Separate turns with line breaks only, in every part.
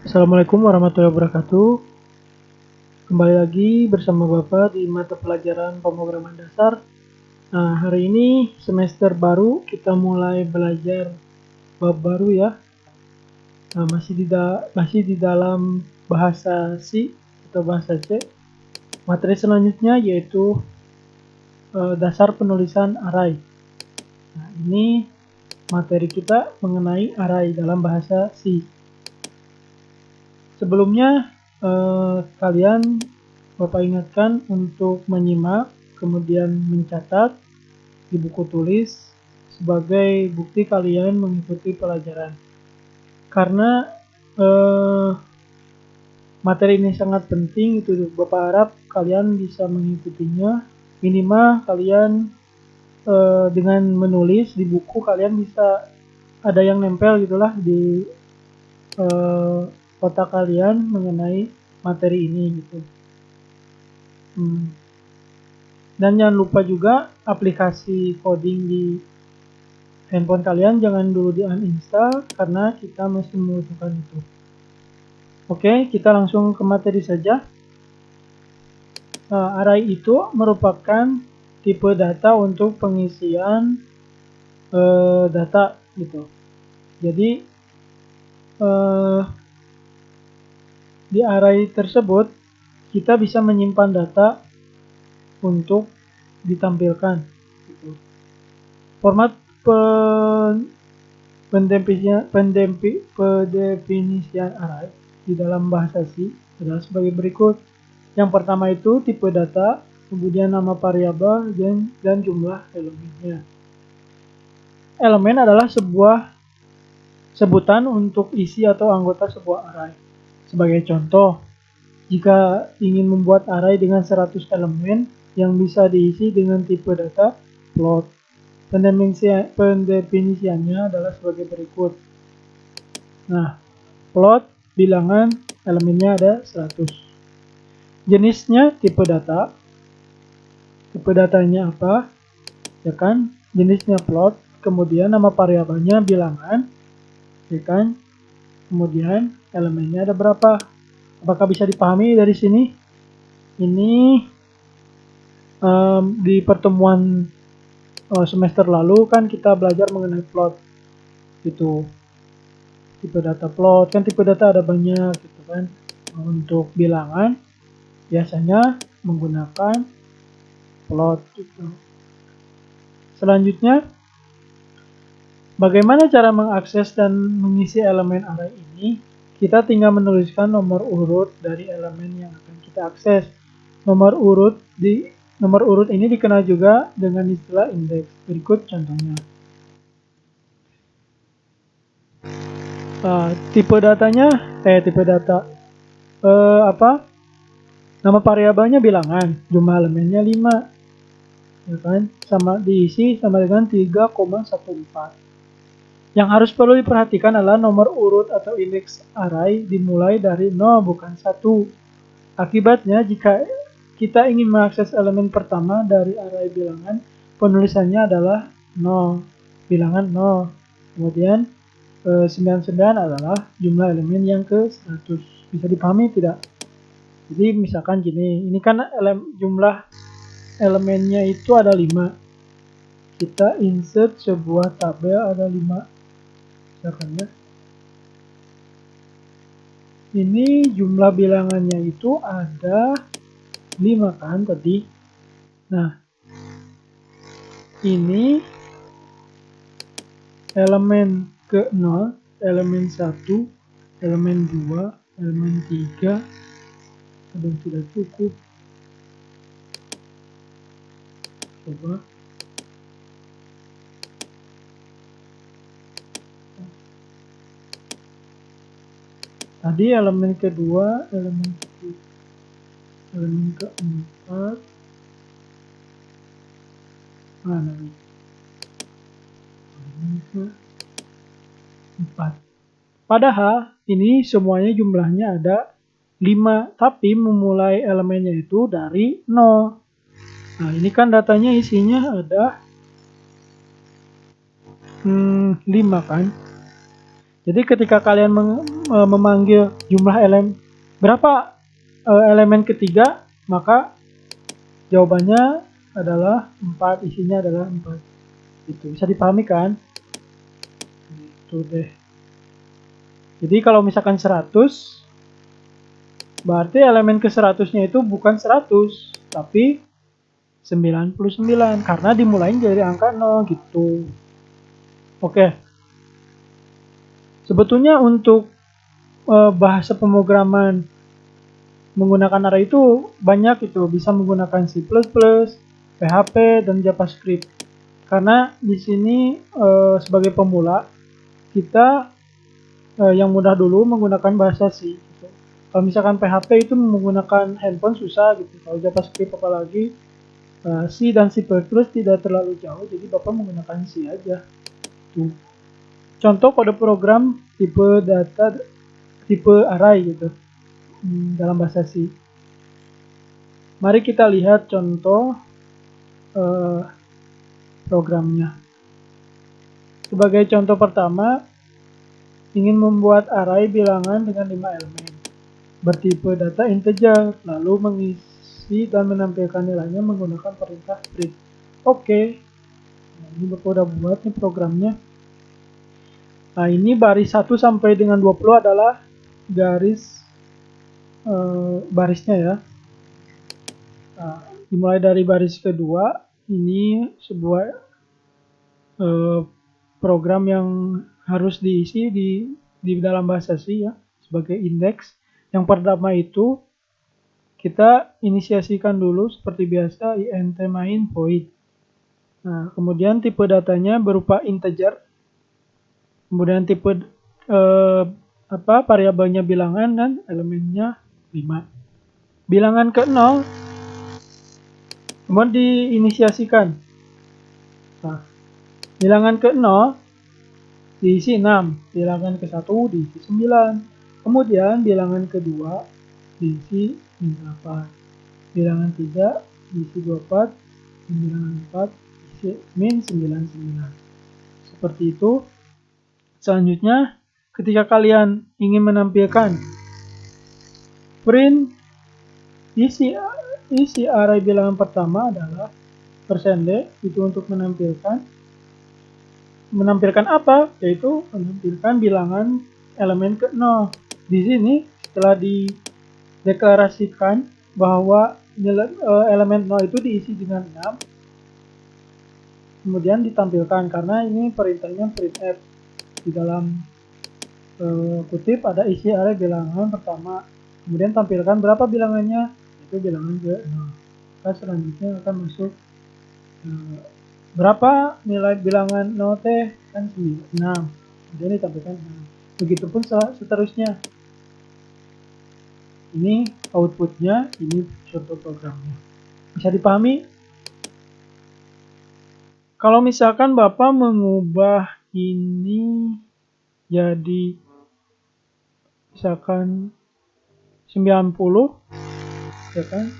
Assalamualaikum warahmatullahi wabarakatuh. Kembali lagi bersama Bapak di mata pelajaran pemrograman dasar. Nah, hari ini semester baru, kita mulai belajar bab baru ya. Nah, masih di dalam bahasa C atau bahasa C. Materi selanjutnya yaitu dasar penulisan array. Nah, ini materi kita mengenai array dalam bahasa C. Sebelumnya kalian Bapak ingatkan untuk menyimak, kemudian mencatat di buku tulis sebagai bukti kalian mengikuti pelajaran. Karena materi ini sangat penting, itu Bapak harap kalian bisa mengikutinya. Minimal kalian dengan menulis di buku kalian bisa ada yang nempel gitulah di otak kalian mengenai materi ini gitu. Dan jangan lupa juga aplikasi coding di handphone kalian jangan dulu di uninstall karena kita masih membutuhkan itu. Oke, kita langsung ke materi saja. Array itu merupakan tipe data untuk pengisian data gitu. Jadi di array tersebut kita bisa menyimpan data untuk ditampilkan gitu. Format pendefinisian array di dalam bahasa C adalah sebagai berikut. Yang pertama itu tipe data, kemudian nama variabel dan jumlah elemennya. Elemen adalah sebuah sebutan untuk isi atau anggota sebuah array. Sebagai contoh, jika ingin membuat array dengan 100 elemen yang bisa diisi dengan tipe data float, pendefinisiannya adalah sebagai berikut. Nah, float bilangan elemennya ada 100. Jenisnya tipe data. Tipe datanya apa? Ya kan? Jenisnya float, kemudian nama variabelnya bilangan, ya kan? Kemudian elemennya ada berapa? Apakah bisa dipahami dari sini? Ini di pertemuan semester lalu kan kita belajar mengenai float gitu. Tipe data float kan tipe data ada banyak gitu kan. Untuk bilangan biasanya menggunakan float gitu. Selanjutnya, bagaimana cara mengakses dan mengisi elemen array ini? Kita tinggal menuliskan nomor urut dari elemen yang akan kita akses. Nomor urut ini dikenal juga dengan istilah indeks. Berikut contohnya. Tipe data nama variabelnya bilangan, jumlah elemennya 5, ya kan? Sama diisi sama dengan 3,14. Yang harus perlu diperhatikan adalah nomor urut atau indeks array dimulai dari 0 bukan 1. Akibatnya jika kita ingin mengakses elemen pertama dari array bilangan, penulisannya adalah 0, bilangan 0. Kemudian 99 adalah jumlah elemen yang ke 100. Bisa dipahami tidak? Jadi misalkan gini, ini kan jumlah elemennya itu ada 5. Kita insert sebuah tabel ada 5. Misalkan ya. Ini jumlah bilangannya itu ada 5 kan tadi. Nah, ini elemen ke 0, elemen 1, elemen 2, elemen 3, ada yang tidak cukup. Coba. Tadi elemen kedua, elemen ketiga, elemen keempat, mana nih? Elemen keempat. Padahal ini semuanya jumlahnya ada 5, tapi memulai elemennya itu dari 0. Nah, ini kan datanya isinya ada 5 kan. Jadi ketika kalian memanggil jumlah berapa elemen ketiga, maka jawabannya adalah 4, isinya adalah 4. Itu bisa dipahami kan? Itu deh. Jadi kalau misalkan 100, berarti elemen ke 100-nya itu bukan 100, tapi 99 karena dimulai dari angka 0 gitu. Oke. Sebetulnya untuk bahasa pemrograman menggunakan array itu banyak, itu bisa menggunakan C++, PHP, dan JavaScript. Karena di sini sebagai pemula kita yang mudah dulu menggunakan bahasa C. Gitu. Kalau misalkan PHP itu menggunakan handphone susah gitu. Kalau JavaScript apalagi C dan C++ tidak terlalu jauh, jadi Bapak menggunakan C aja. Tuh. Contoh kode program tipe data, tipe array gitu dalam bahasa C. Mari kita lihat contoh programnya. Sebagai contoh pertama, ingin membuat array bilangan dengan 5 elemen bertipe data integer, lalu mengisi dan menampilkan nilainya menggunakan perintah print. Oke. Nah, ini Bapak udah buat nih programnya. Nah, ini baris 1 sampai dengan 20 adalah garis barisnya ya. Nah, dimulai dari baris kedua, ini sebuah program yang harus diisi di dalam bahasa C ya, sebagai indeks. Yang pertama itu kita inisiasikan dulu seperti biasa int main void. Nah, kemudian tipe datanya berupa integer. Kemudian tipe variabelnya bilangan dan elemennya 5. Bilangan ke 0 kemudian diinisiasikan. Nah, bilangan ke 0 diisi 6, bilangan ke 1 diisi 9. Kemudian bilangan kedua diisi min 8. Bilangan 3 diisi 24, dan bilangan 4 diisi min 99. Seperti itu. Selanjutnya, ketika kalian ingin menampilkan print isi array bilangan pertama adalah %d, itu untuk menampilkan apa? Yaitu menampilkan bilangan elemen ke 0. Di sini setelah dideklarasikan bahwa elemen 0 itu diisi dengan 6, kemudian ditampilkan karena ini perintahnya printf. Di dalam kutip ada isi array bilangan pertama, kemudian tampilkan berapa bilangannya, itu bilangan ke 0. Maka selanjutnya akan masuk berapa nilai bilangan 0 teh, kan 6, kemudian ditampilkan 6. Begitupun seterusnya. Ini outputnya, ini contoh programnya. Bisa dipahami? Kalau misalkan Bapak mengubah ini jadi misalkan 90, ya kan?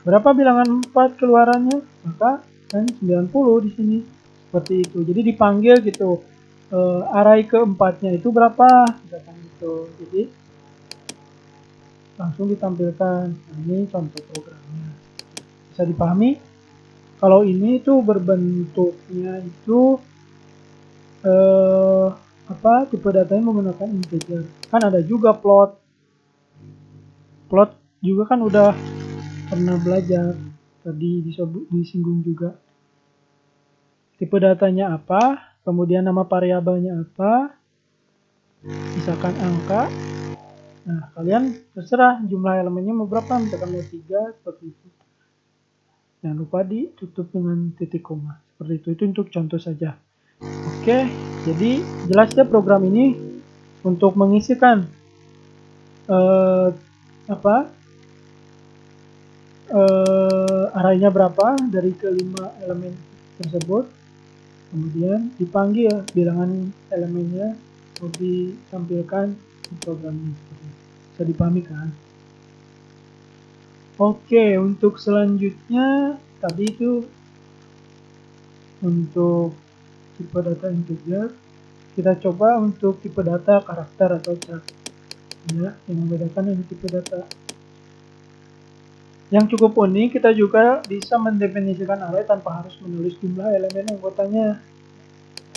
Berapa bilangan 4 keluarannya? Maka kan 90 di sini. Seperti itu. Jadi dipanggil gitu. Array keempatnya itu berapa? Misalkan gitu. Jadi langsung ditampilkan. Nah, ini contoh programnya. Bisa dipahami? Kalau ini tuh berbentuknya itu tipe datanya menggunakan integer. Kan ada juga plot. Plot juga kan udah pernah belajar. Tadi disinggung juga. Tipe datanya apa, kemudian nama variabelnya apa, misalkan angka. Nah, kalian terserah jumlah elemennya mau berapa, misalkan mau 3, seperti itu. Jangan lupa ditutup dengan titik koma. Seperti itu untuk contoh saja. Oke, jadi jelasnya program ini untuk mengisikan arraynya berapa dari kelima elemen tersebut. Kemudian dipanggil bilangan elemennya untuk ditampilkan di program ini. Bisa dipahami kan? Oke, untuk selanjutnya tadi itu untuk tipe data integer. Kita coba untuk tipe data karakter atau chart. Ya, yang membedakan ini tipe data. Yang cukup unik, kita juga bisa mendefinisikan array tanpa harus menulis jumlah elemen anggotanya.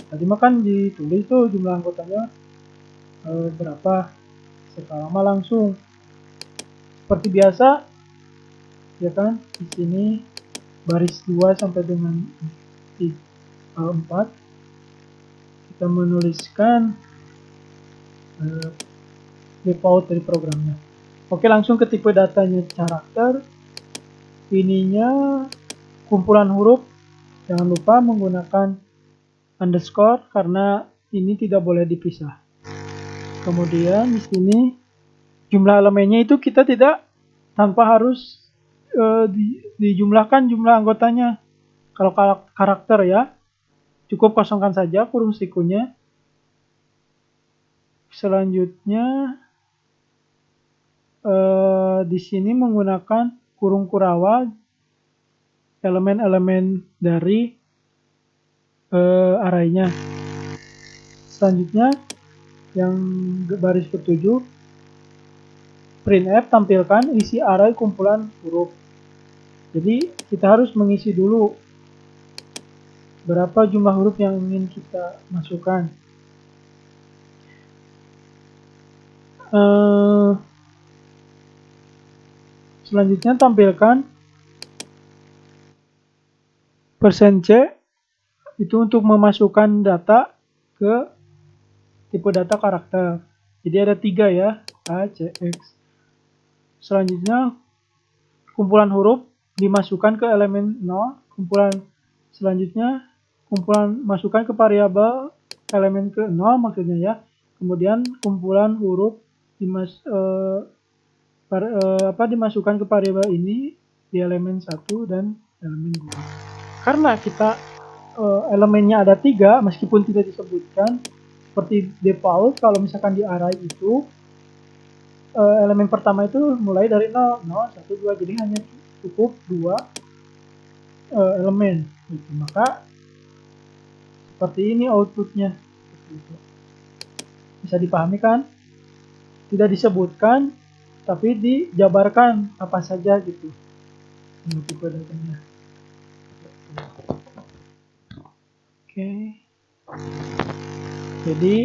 Tadi makan ditulis tuh jumlah anggotanya berapa. Sekarang mah langsung seperti biasa, ya kan? Di sini baris 2 sampai dengan 4 kita menuliskan default dari programnya. Oke, langsung ke tipe datanya karakter. Ininya kumpulan huruf, jangan lupa menggunakan underscore karena ini tidak boleh dipisah. Kemudian di sini jumlah elemennya itu kita tidak tanpa harus dijumlahkan jumlah anggotanya. Kalau karakter ya, cukup kosongkan saja kurung sikunya. Selanjutnya di sini menggunakan kurung kurawa elemen-elemen dari arraynya. Selanjutnya yang baris ke-7, printf tampilkan isi array kumpulan huruf. Jadi kita harus mengisi dulu berapa jumlah huruf yang ingin kita masukkan. Selanjutnya tampilkan %c itu untuk memasukkan data ke tipe data karakter. Jadi ada 3 ya, A, C, X. Selanjutnya kumpulan huruf dimasukkan ke elemen 0. Kumpulan selanjutnya kumpulan masukkan ke variabel elemen ke 0 maksudnya ya. Kemudian kumpulan huruf dimasukkan ke variabel ini di elemen 1 dan elemen 2. Karena kita elemennya ada 3 meskipun tidak disebutkan seperti default kalau misalkan di array itu elemen pertama itu mulai dari 0, 1, 2, jadi hanya cukup 2 elemen gitu. Maka seperti ini outputnya gitu. Bisa dipahami kan? Tidak disebutkan tapi dijabarkan apa saja gitu tipe datanya. Oke. Jadi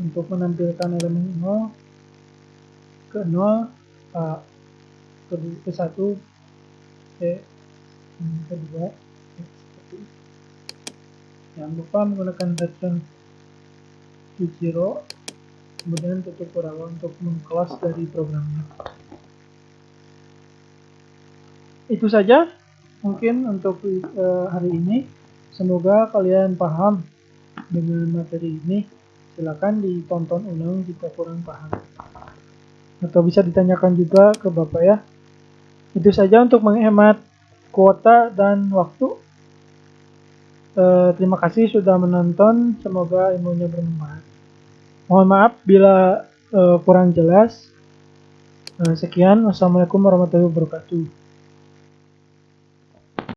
untuk menampilkan elemen 0 ke 0 ke 1 kedua jangan lupa menggunakan return to 0 kemudian tutup kurawa untuk meng-close dari programnya. Itu saja mungkin untuk hari ini. Semoga kalian paham dengan materi ini. Silakan ditonton ulang jika kurang paham atau bisa ditanyakan juga ke Bapak ya. Itu saja untuk menghemat kuota dan waktu. Terima kasih sudah menonton, semoga ilmunya bermanfaat. Mohon maaf bila kurang jelas. Sekian, wassalamualaikum warahmatullahi wabarakatuh.